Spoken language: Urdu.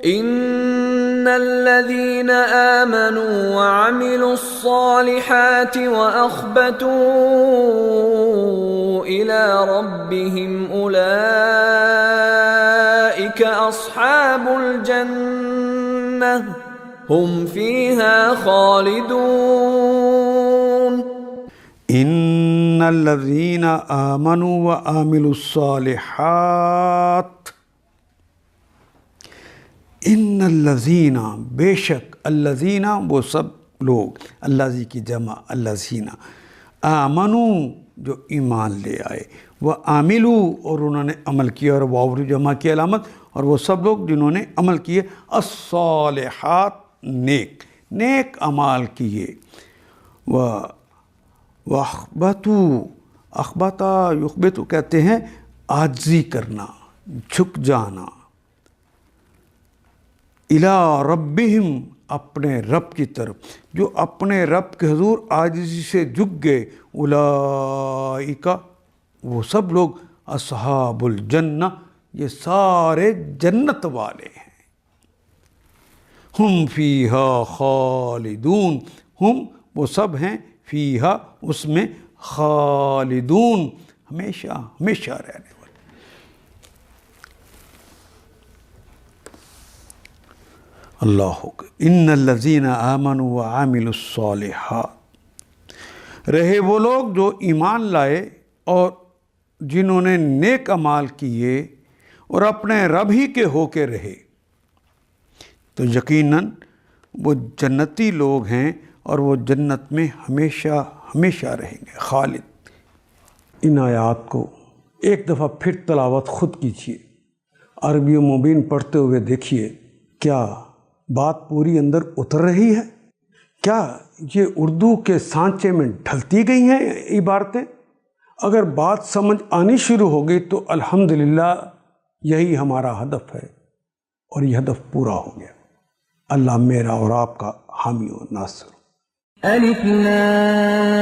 ان الذين آمنوا وعملوا الصالحات واخبتوا الى ربهم اولئك اصحاب الجنة هم فيها خالدون۔ ان الذين آمنوا وعملوا الصالحات، ان الذین، بے شک، الذین وہ سب لوگ، الذی کی جمع الذین، آمنو جو ایمان لے آئے، وعملوا اور انہوں نے عمل کیا، اور واو جمع کی علامت، اور وہ سب لوگ جنہوں نے عمل کیے، الصالحات نیک نیک اعمال کیے، واخبتوا، اخبتا یخبتو کہتے ہیں عاجزی کرنا، جھک جانا، الی ربہم اپنے رب کی طرف، جو اپنے رب کے حضور عاجزی سے جھک گئے، اولئک وہ سب لوگ، اصحاب الجنہ یہ سارے جنت والے ہیں، ہم فیہا خالدون، ہم وہ سب ہیں، فیہا اس میں، خالدون ہمیشہ ہمیشہ رہنے والے۔ اللہ اکبر۔ ان الذین آمنوا وعملوا الصالحات، رہے وہ لوگ جو ایمان لائے اور جنہوں نے نیک اعمال کیے اور اپنے رب ہی کے ہو کے رہے، تو یقیناً وہ جنتی لوگ ہیں اور وہ جنت میں ہمیشہ ہمیشہ رہیں گے، خالد۔ ان آیات کو ایک دفعہ پھر تلاوت خود کیجیے، عربی مبین پڑھتے ہوئے دیکھیے، کیا بات پوری اندر اتر رہی ہے؟ کیا یہ اردو کے سانچے میں ڈھلتی گئی ہیں عبارتیں؟ اگر بات سمجھ آنی شروع ہو گئی تو الحمدللہ یہی ہمارا ہدف ہے، اور یہ ہدف پورا ہو گیا۔ اللہ میرا اور آپ کا حامی و ناصر۔ الف لام